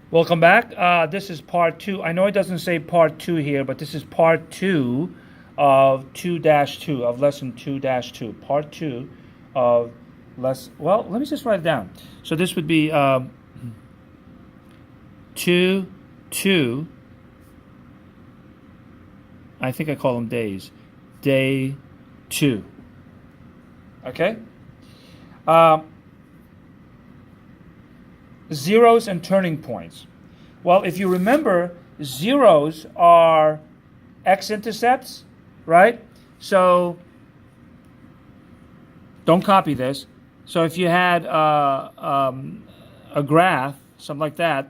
Welcome back. This is part two. I know it doesn't say part two here, but this is part two of 2-2, of lesson 2-2. Part two of well, let me just write it down. So this would be 2, I think I call them days. Day 2. Okay? Zeros and turning points. Well, if you remember, zeros are x-intercepts, right? So, don't copy this. So if you had a graph, something like that,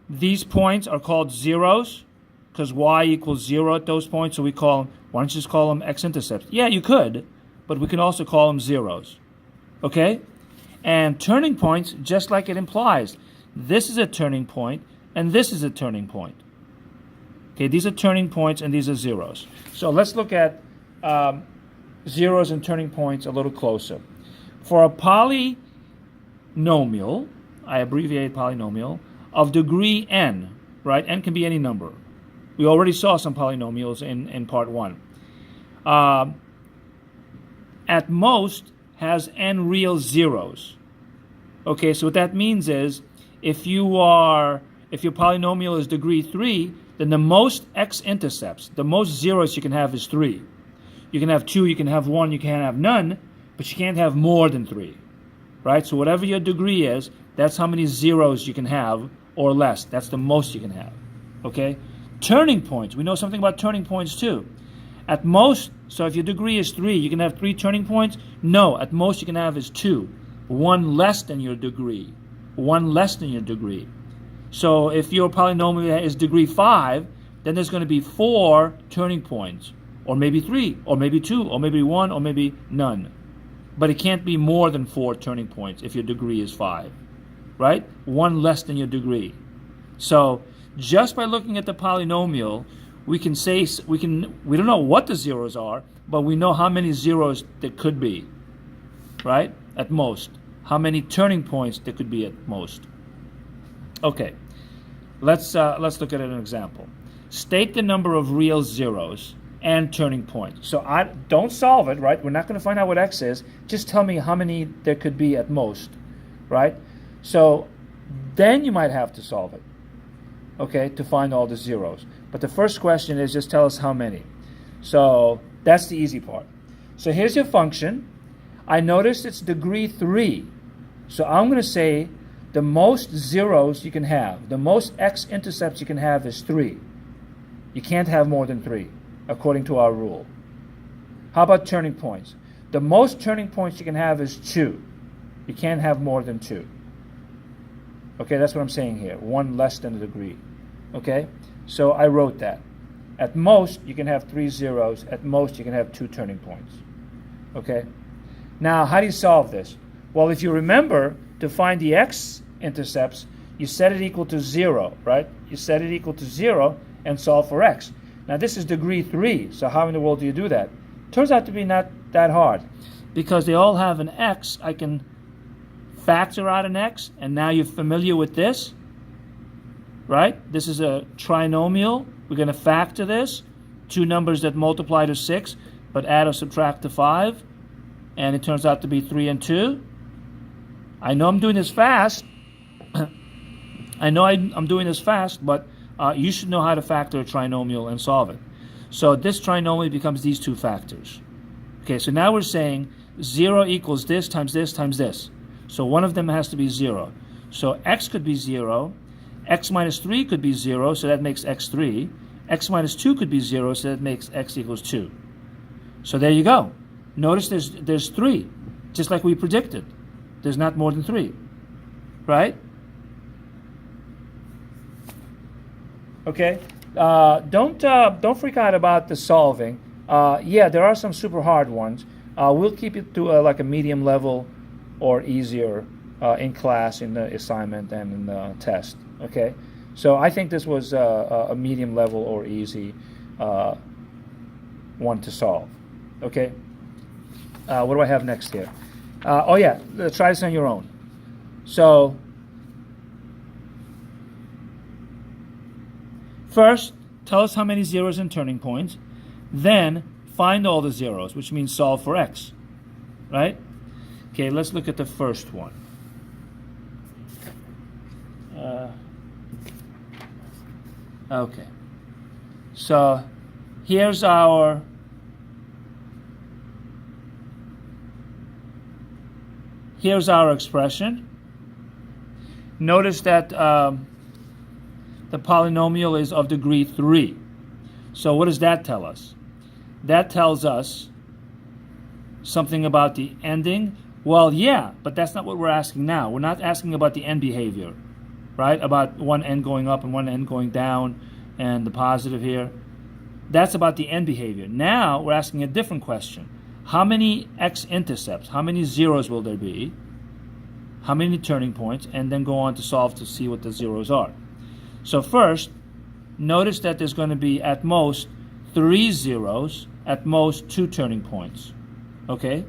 these points are called zeros because y equals 0 at those points. So we call them, why don't you just call them x-intercepts? Yeah, you could, but we can also call them zeros. Okay? And turning points, just like it implies, this is a turning point, and this is a turning point. Okay, these are turning points, and these are zeros. So let's look at zeros and turning points a little closer. For a polynomial, I abbreviate polynomial, of degree n, right? N can be any number. We already saw some polynomials in part 1. At most, has n real zeros. Okay, so what that means is if your polynomial is degree 3, then the most x-intercepts, the most zeros you can have is 3. You can have 2, you can have 1, you can have none, but you can't have more than 3. Right? So whatever your degree is, that's how many zeros you can have or less. That's the most you can have. Okay? Turning points. We know something about turning points too. At most, so if your degree is 3, you can have 3 turning points? No, at most you can have is 2. 1 less than your degree. 1 less than your degree. So if your polynomial is degree 5, then there's going to be 4 turning points. Or maybe 3, or maybe 2, or maybe 1, or maybe none. But it can't be more than 4 turning points if your degree is 5. Right? 1 less than your degree. So just by looking at the polynomial, we can say, we don't know what the zeros are, but we know how many zeros there could be, right? At most. How many turning points there could be at most. Okay, let's look at an example. State the number of real zeros and turning points. So I don't solve it, right? We're not going to find out what x is. Just tell me how many there could be at most, right? So then you might have to solve it, okay, to find all the zeros. But the first question is just tell us how many. So that's the easy part. So here's your function. I noticed it's degree 3. So I'm going to say the most zeros you can have, the most x-intercepts you can have is 3. You can't have more than 3, according to our rule. How about turning points? The most turning points you can have is 2. You can't have more than 2. Okay, that's what I'm saying here. 1 less than a degree. Okay? So I wrote that. At most, you can have 3 zeros. At most, you can have 2 turning points. Okay? Now, how do you solve this? Well, if you remember, to find the x-intercepts, you set it equal to 0, right? You set it equal to 0 and solve for x. Now, this is degree 3, so how in the world do you do that? Turns out to be not that hard. Because they all have an x, I can factor out an x, and now you're familiar with this. Right? This is a trinomial. We're going to factor this. 2 numbers that multiply to 6, but add or subtract to 5. And it turns out to be 3 and 2. I know I'm doing this fast. I know I'm doing this fast, but you should know how to factor a trinomial and solve it. So this trinomial becomes these 2 factors. Okay, so now we're saying 0 equals this times this times this. So one of them has to be 0. So x could be 0. X minus 3 could be 0, so that makes x 3. X minus 2 could be 0, so that makes x equals 2. So there you go. Notice there's 3, just like we predicted. There's not more than 3, right? Okay. Don't freak out about the solving. Yeah, there are some super hard ones. We'll keep it to like a medium level or easier in class, in the assignment, and in the test. Okay, so I think this was a medium level or easy one to solve. Okay, what do I have next here? Oh yeah, try this on your own. So first, tell us how many zeros and turning points. Then find all the zeros, which means solve for x. Right? Okay, let's look at the first one. Okay. So here's our expression. Notice that the polynomial is of degree 3. So what does that tell us? That tells us something about the ending. Well, yeah, but that's not what we're asking now. We're not asking about the end behavior, right? About one end going up and one end going down and the positive here. That's about the end behavior. Now we're asking a different question. How many x-intercepts, how many zeros will there be? How many turning points? And then go on to solve to see what the zeros are. So first, notice that there's going to be at most 3 zeros, at most 2 turning points. Okay?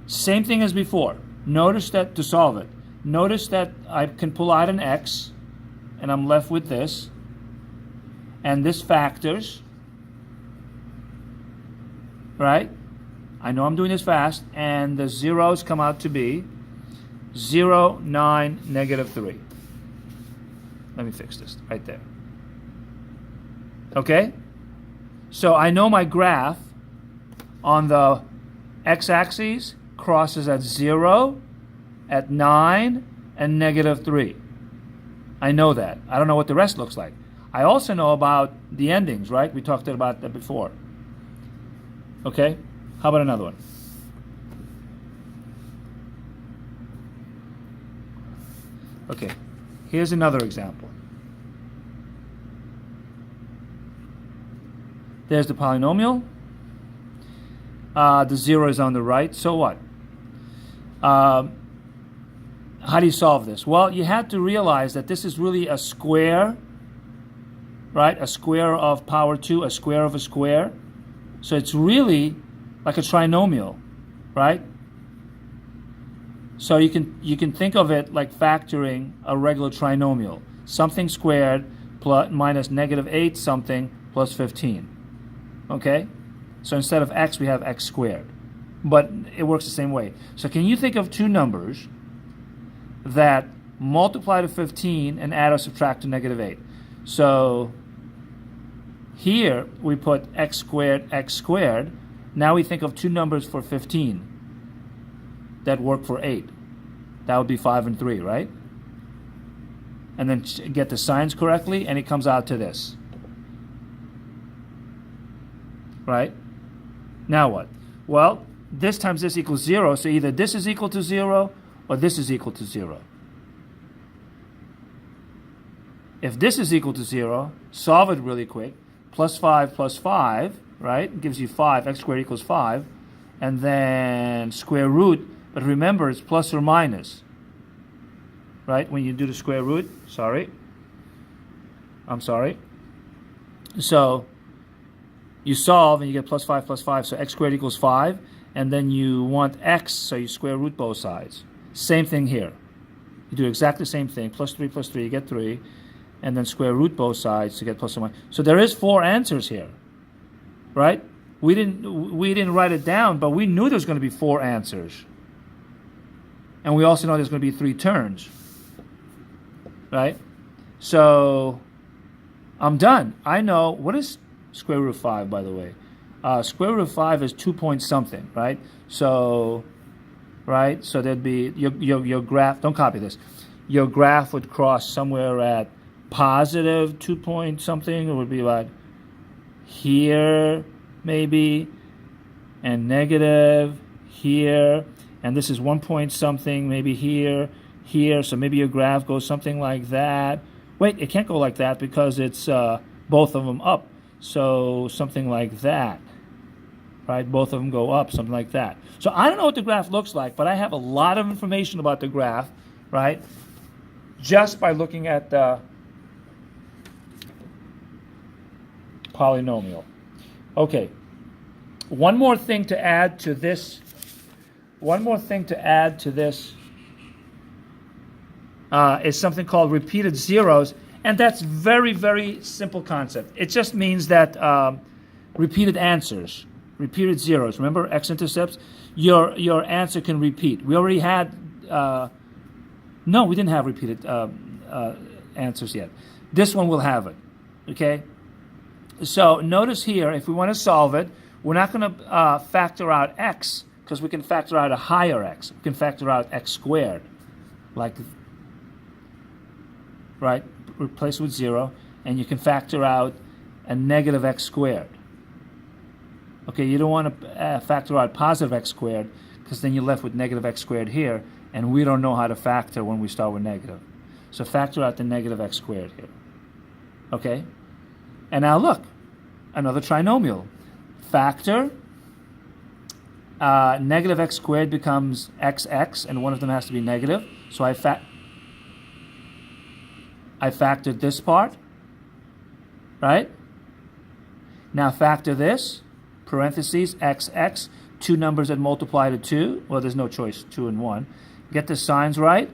Same thing as before. Notice that to solve it. Notice that I can pull out an x, and I'm left with this. And this factors, right? I know I'm doing this fast, and the zeros come out to be 0, 9, negative 3. Let me fix this right there. Okay? So I know my graph on the x-axis crosses at 0, at 9, and negative 3. I know that. I don't know what the rest looks like. I also know about the endings, right? We talked about that before. Okay? How about another one? Okay. Here's another example. There's the polynomial. The 0 is on the right. So what? How do you solve this? Well, you have to realize that this is really a square, right? A square of power 2, a square of a square. So it's really like a trinomial, right? So you can think of it like factoring a regular trinomial. Something squared plus minus negative 8 something plus 15. Okay? So instead of x, we have x squared. But it works the same way. So can you think of two numbers that multiply to 15 and add or subtract to negative 8? So here we put x squared, x squared. Now we think of two numbers for 15 that work for 8. That would be 5 and 3, right? And then get the signs correctly, and it comes out to this. Right? Now what? Well, this times this equals 0, so either this is equal to 0 or this is equal to 0. If this is equal to 0, solve it really quick. Plus 5, right? Gives you 5. X squared equals 5. And then square root. But remember, it's plus or minus. Right? When you do the square root. I'm sorry. So you solve and you get plus 5. So x squared equals 5. And then you want x, so you square root both sides. Same thing here. You do exactly the same thing. Plus 3, you get 3. And then square root both sides to get plus or minus. So there is 4 answers here. Right? We didn't write it down, but we knew there was going to be 4 answers. And we also know there's going to be 3 turns. Right? So I'm done. I know, what is square root of 5, by the way? Square root of 5 is 2 point something, right? So, right? So there'd be, your graph, don't copy this. Your graph would cross somewhere at positive 2 point something. It would be like here, maybe, and negative here. And this is 1 point something, maybe here. So maybe your graph goes something like that. Wait, it can't go like that because it's both of them up. So something like that, right? Both of them go up, something like that. So I don't know what the graph looks like, but I have a lot of information about the graph, right? Just by looking at the polynomial. Okay. One more thing to add to this is something called repeated zeros. And that's very, very simple concept. It just means that repeated answers, repeated zeros. Remember, x-intercepts? Your answer can repeat. We already had... no, we didn't have repeated answers yet. This one will have it, okay? So notice here, if we want to solve it, we're not going to factor out x, because we can factor out a higher x. We can factor out x squared, like, right? Replace with 0, and you can factor out a negative x squared. Okay, you don't want to factor out positive x squared, because then you're left with negative x squared here, and we don't know how to factor when we start with negative. So factor out the negative x squared here. Okay? And now look, another trinomial. Factor, negative x squared becomes xx, and one of them has to be negative. So I factored this part, right? Now factor this, parentheses, xx, two numbers that multiply to 2. Well, there's no choice, 2 and 1. Get the signs right.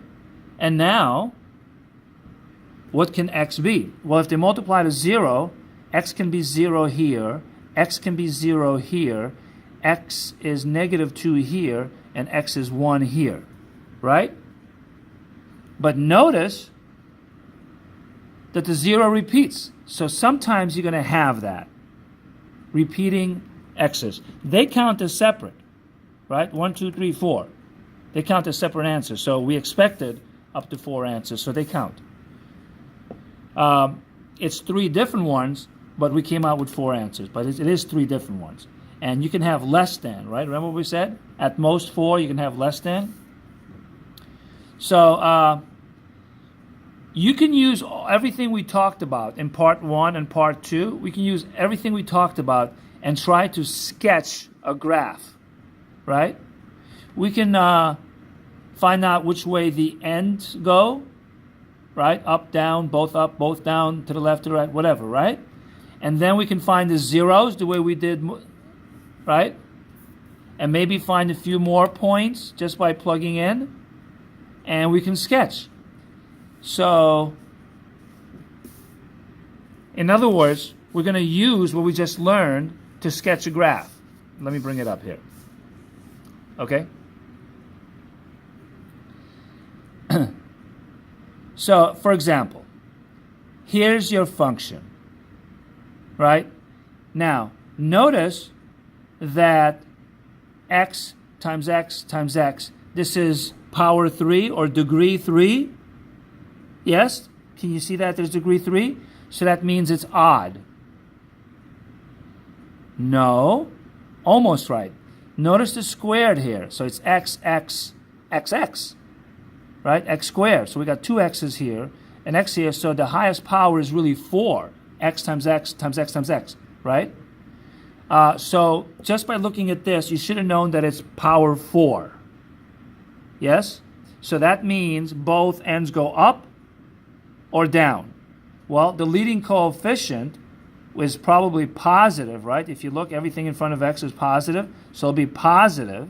And now, what can x be? Well, if they multiply to 0, x can be 0 here, x can be 0 here, x is negative 2 here, and x is 1 here, right? But notice that the 0 repeats. So sometimes you're going to have that, repeating x's. They count as separate, right? 1, 2, 3, 4. They count as separate answers. So we expected up to 4 answers, so they count. It's 3 different ones, but we came out with 4 answers. But it is 3 different ones. And you can have less than, right? Remember what we said? At most 4, you can have less than. So you can use everything we talked about in part 1 and part 2. We can use everything we talked about and try to sketch a graph, right? We can find out which way the ends go, right? Up, down, both down, to the left, to the right, whatever, right? And then we can find the zeros the way we did, right? And maybe find a few more points just by plugging in, and we can sketch. So, in other words, we're going to use what we just learned to sketch a graph. Let me bring it up here. Okay? So, for example, here's your function, right? Now, notice that x times x times x, this is power 3 or degree 3. Yes? Can you see that there's degree 3? So that means it's odd. No. Almost right. Notice the squared here. So it's x, x, x, x. Right? X squared. So we got 2 x's here and x here. So the highest power is really 4. X times x times x times x. Right? So just by looking at this, you should have known that it's power 4. Yes? So that means both ends go up or down. Well, the leading coefficient is probably positive, right? If you look, everything in front of x is positive, so it'll be positive.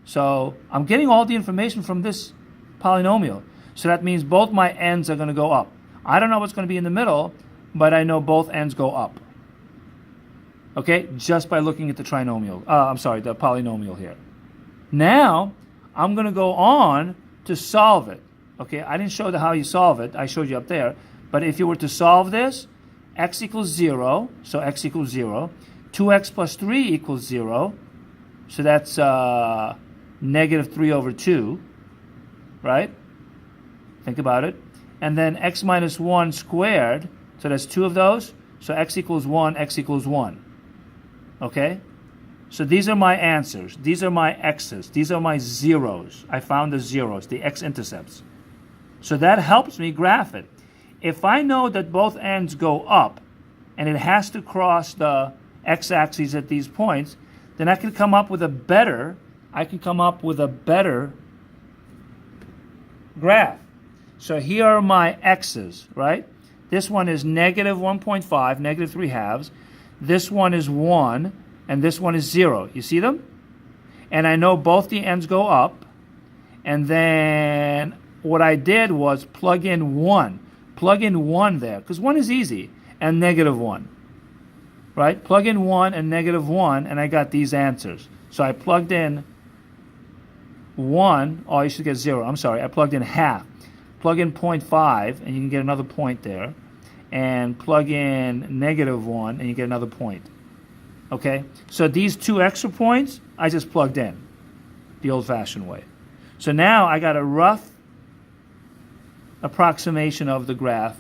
So I'm getting all the information from this polynomial. So that means both my ends are going to go up. I don't know what's going to be in the middle, but I know both ends go up. Okay, just by looking at the trinomial. The polynomial here. Now, I'm going to go on to solve it. Okay, I didn't show how you solve it. I showed you up there. But if you were to solve this, x equals 0, so x equals 0. 2x plus 3 equals 0. So that's negative 3 over 2, right? Think about it. And then x minus 1 squared, so that's 2 of those. So x equals 1, x equals 1. Okay? So these are my answers. These are my x's. These are my zeros. I found the zeros, the x-intercepts. So that helps me graph it. If I know that both ends go up and it has to cross the x-axis at these points, then I can come up with a better graph. So here are my x's, right? This one is negative 1.5, negative 3 halves. This one is 1, and this one is 0. You see them? And I know both the ends go up. And then what I did was plug in 1. plug in 1 there, because 1 is easy, and negative 1. Right? Plug in 1 and negative 1, and I got these answers. So I plugged in 1. Oh, you should get 0. I'm sorry. I plugged in half. Plug in 0.5, and you can get another point there. And plug in negative 1, and you get another point. Okay? So these 2 extra points, I just plugged in the old-fashioned way. So now I got a rough approximation of the graph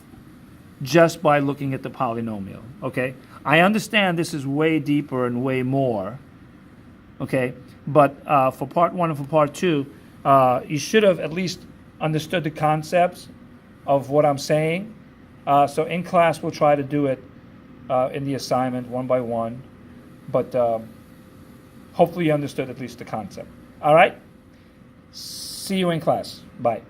just by looking at the polynomial. Okay? I understand this is way deeper and way more. Okay? But for part 1 and for part 2, you should have at least understood the concepts of what I'm saying. So in class, we'll try to do it in the assignment one by one. But hopefully you understood at least the concept. All right? See you in class. Bye.